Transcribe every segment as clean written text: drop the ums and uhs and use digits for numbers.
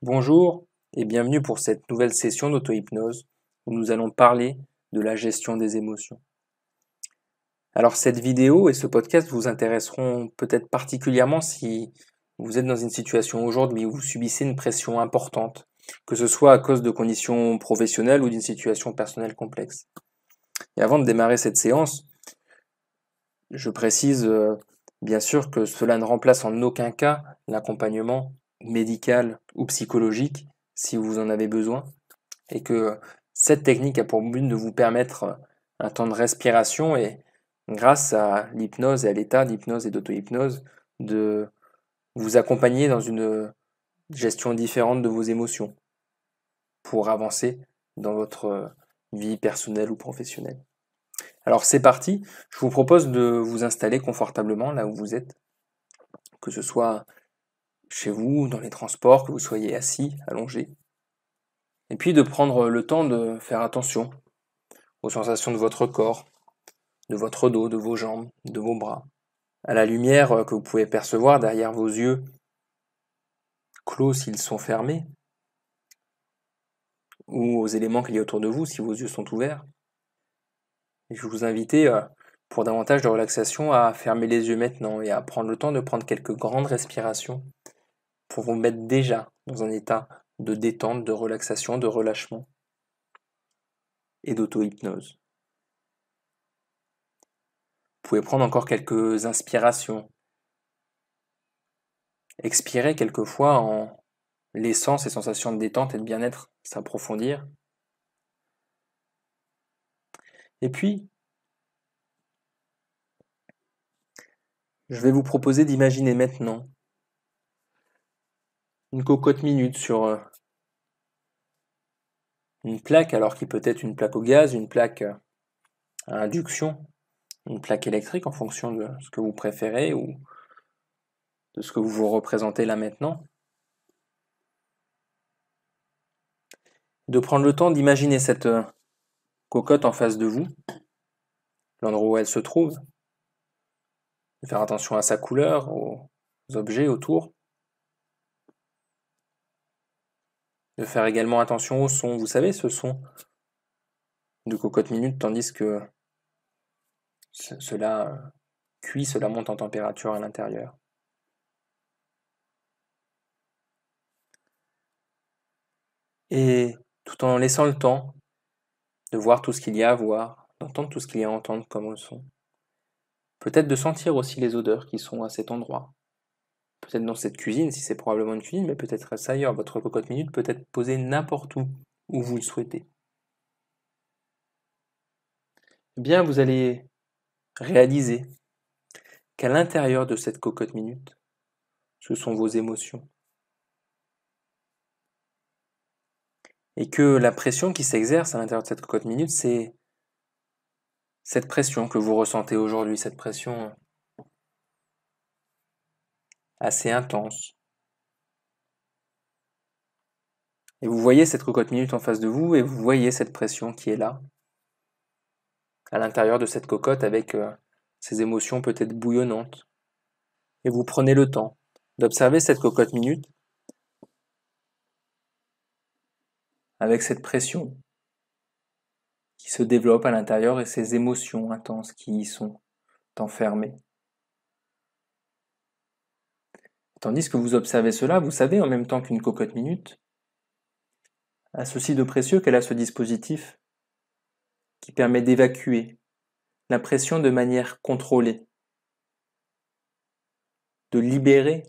Bonjour et bienvenue pour cette nouvelle session d'auto-hypnose où nous allons parler de la gestion des émotions. Alors cette vidéo et ce podcast vous intéresseront peut-être particulièrement si vous êtes dans une situation aujourd'hui où vous subissez une pression importante, que ce soit à cause de conditions professionnelles ou d'une situation personnelle complexe. Et avant de démarrer cette séance, je précise bien sûr que cela ne remplace en aucun cas l'accompagnement médical ou psychologique si vous en avez besoin. Et que cette technique a pour but de vous permettre un temps de respiration et grâce à l'hypnose et à l'état d'hypnose et d'auto-hypnose, de vous accompagner dans une gestion différente de vos émotions pour avancer dans votre vie personnelle ou professionnelle. Alors c'est parti, je vous propose de vous installer confortablement là où vous êtes, que ce soit chez vous, dans les transports, que vous soyez assis, allongé, et puis de prendre le temps de faire attention aux sensations de votre corps, de votre dos, de vos jambes, de vos bras, à la lumière que vous pouvez percevoir derrière vos yeux, clos s'ils sont fermés, ou aux éléments qu'il y a autour de vous si vos yeux sont ouverts. Et je vous invite, pour davantage de relaxation, à fermer les yeux maintenant et à prendre le temps de prendre quelques grandes respirations pour vous mettre déjà dans un état de détente, de relaxation, de relâchement et d'auto-hypnose. Vous pouvez prendre encore quelques inspirations. Expirer quelquefois en laissant ces sensations de détente et de bien-être s'approfondir. Et puis, je vais vous proposer d'imaginer maintenant une cocotte minute sur une plaque, alors qui peut être une plaque au gaz, une plaque à induction, une plaque électrique en fonction de ce que vous préférez ou de ce que vous vous représentez là maintenant. De prendre le temps d'imaginer cette cocotte en face de vous, l'endroit où elle se trouve, de faire attention à sa couleur, aux objets autour, de faire également attention au son. Vous savez, ce son de cocotte minute, tandis que cela cuit, cela monte en température à l'intérieur. Et tout en laissant le temps de voir tout ce qu'il y a à voir, d'entendre tout ce qu'il y a à entendre comme son. Peut-être de sentir aussi les odeurs qui sont à cet endroit. Peut-être dans cette cuisine, si c'est probablement une cuisine, mais peut-être ailleurs. Votre cocotte minute peut être posée n'importe où vous le souhaitez. Eh bien, vous allez réaliser qu'à l'intérieur de cette cocotte minute, ce sont vos émotions. Et que la pression qui s'exerce à l'intérieur de cette cocotte minute, c'est cette pression que vous ressentez aujourd'hui, cette pression assez intense. Et vous voyez cette cocotte minute en face de vous et vous voyez cette pression qui est là, à l'intérieur de cette cocotte avec ces émotions peut-être bouillonnantes. Et vous prenez le temps d'observer cette cocotte minute avec cette pression qui se développe à l'intérieur et ces émotions intenses qui y sont enfermées. Tandis que vous observez cela, vous savez en même temps qu'une cocotte minute a ceci de précieux qu'elle a ce dispositif qui permet d'évacuer la pression de manière contrôlée, de libérer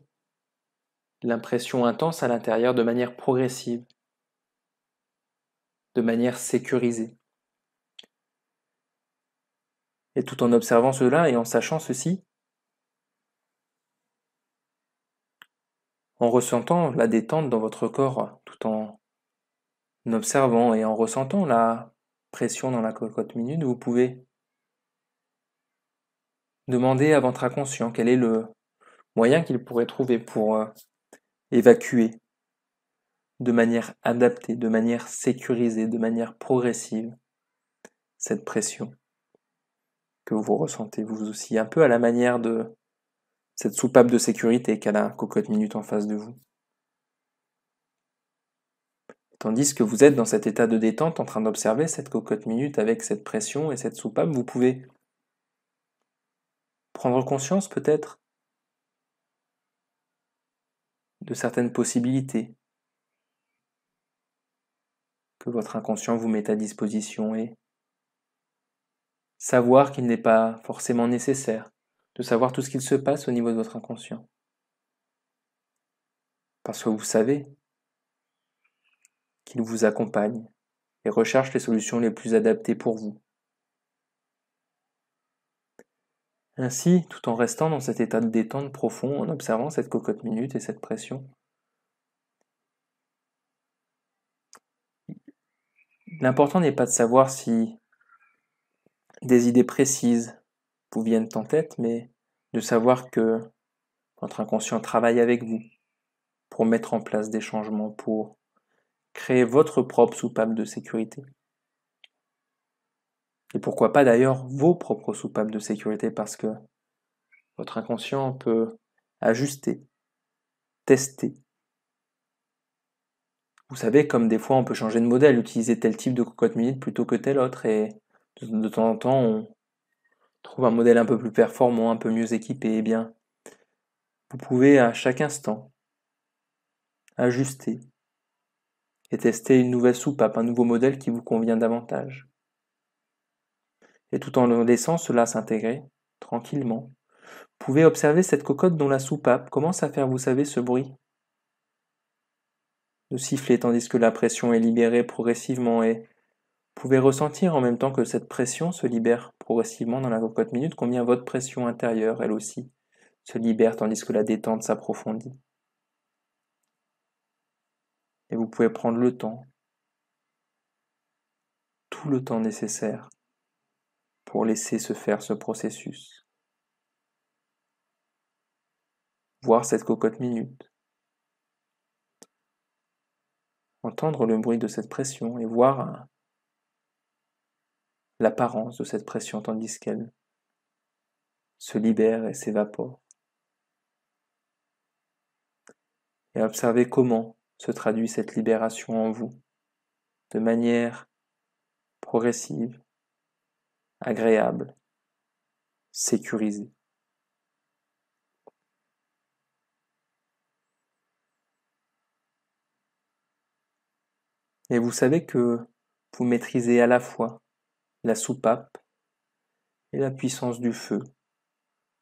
l'impression intense à l'intérieur de manière progressive, de manière sécurisée. Et tout en observant cela et en sachant ceci, en ressentant la détente dans votre corps, tout en observant et en ressentant la pression dans la cocotte minute, vous pouvez demander à votre inconscient quel est le moyen qu'il pourrait trouver pour évacuer de manière adaptée, de manière sécurisée, de manière progressive cette pression que vous ressentez vous aussi, un peu à la manière de cette soupape de sécurité qu'a la cocotte minute en face de vous. Tandis que vous êtes dans cet état de détente en train d'observer cette cocotte minute avec cette pression et cette soupape, vous pouvez prendre conscience peut-être de certaines possibilités que votre inconscient vous met à disposition et savoir qu'il n'est pas forcément nécessaire de savoir tout ce qu'il se passe au niveau de votre inconscient. Parce que vous savez qu'il vous accompagne et recherche les solutions les plus adaptées pour vous. Ainsi, tout en restant dans cet état de détente profond, en observant cette cocotte minute et cette pression, l'important n'est pas de savoir si des idées précises vous viennent en tête, mais de savoir que votre inconscient travaille avec vous pour mettre en place des changements, pour créer votre propre soupape de sécurité. Et pourquoi pas d'ailleurs vos propres soupapes de sécurité, parce que votre inconscient peut ajuster, tester. Vous savez, comme des fois on peut changer de modèle, utiliser tel type de cocotte minute plutôt que tel autre, et de temps en temps on trouve un modèle un peu plus performant, un peu mieux équipé. Eh bien, vous pouvez à chaque instant ajuster et tester une nouvelle soupape, un nouveau modèle qui vous convient davantage. Et tout en laissant cela s'intégrer tranquillement, vous pouvez observer cette cocotte dont la soupape commence à faire, vous savez, ce bruit de siffler tandis que la pression est libérée progressivement, et vous pouvez ressentir en même temps que cette pression se libère progressivement dans la cocotte minute combien votre pression intérieure, elle aussi, se libère tandis que la détente s'approfondit. Et vous pouvez prendre le temps, tout le temps nécessaire pour laisser se faire ce processus. Voir cette cocotte minute, entendre le bruit de cette pression et voir l'apparence de cette pression tandis qu'elle se libère et s'évapore. Et observer comment se traduit cette libération en vous, de manière progressive, agréable, sécurisée. Et vous savez que vous maîtrisez à la fois la soupape et la puissance du feu,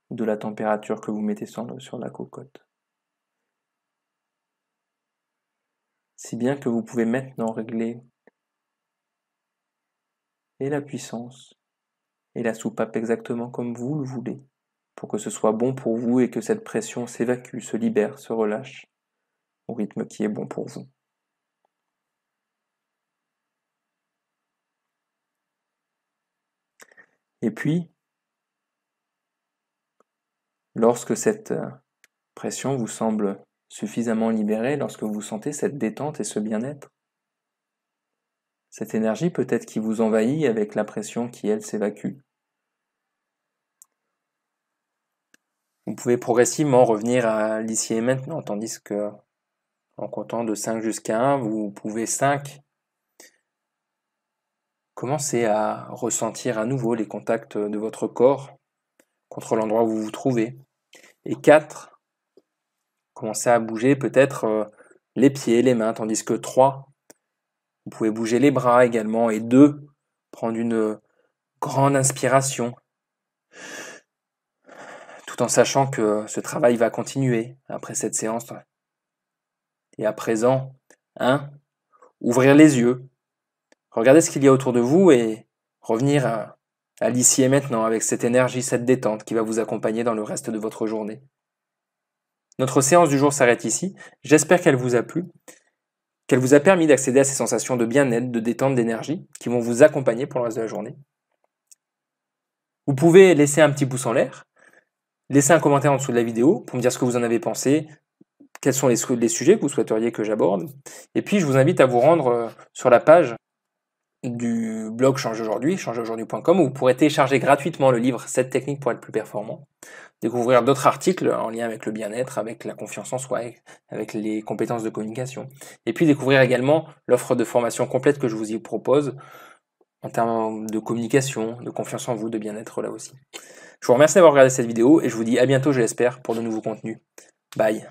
de la température que vous mettez sur la cocotte. Si bien que vous pouvez maintenant régler et la puissance et la soupape exactement comme vous le voulez, pour que ce soit bon pour vous et que cette pression s'évacue, se libère, se relâche, au rythme qui est bon pour vous. Et puis, lorsque cette pression vous semble suffisamment libérée, lorsque vous sentez cette détente et ce bien-être, cette énergie peut-être qui vous envahit avec la pression qui, elle, s'évacue, vous pouvez progressivement revenir à l'ici et maintenant, tandis que, en comptant de 5 jusqu'à 1, vous pouvez 5 commencer à ressentir à nouveau les contacts de votre corps contre l'endroit où vous vous trouvez. Et 4, commencer à bouger peut-être les pieds, les mains, tandis que 3, vous pouvez bouger les bras également. Et 2, prendre une grande inspiration, tout en sachant que ce travail va continuer après cette séance. Et à présent, 1, ouvrir les yeux, regardez ce qu'il y a autour de vous et revenir à l'ici et maintenant avec cette énergie, cette détente qui va vous accompagner dans le reste de votre journée. Notre séance du jour s'arrête ici. J'espère qu'elle vous a plu, qu'elle vous a permis d'accéder à ces sensations de bien-être, de détente, d'énergie qui vont vous accompagner pour le reste de la journée. Vous pouvez laisser un petit pouce en l'air, laisser un commentaire en dessous de la vidéo pour me dire ce que vous en avez pensé, quels sont les sujets que vous souhaiteriez que j'aborde. Et puis, je vous invite à vous rendre sur la page du blog changeaujourd'hui.com, où vous pourrez télécharger gratuitement le livre 7 techniques pour être plus performant, découvrir d'autres articles en lien avec le bien-être, avec la confiance en soi, avec les compétences de communication, et puis découvrir également l'offre de formation complète que je vous y propose en termes de communication, de confiance en vous, de bien-être là aussi. Je vous remercie d'avoir regardé cette vidéo et je vous dis à bientôt, je l'espère, pour de nouveaux contenus. Bye.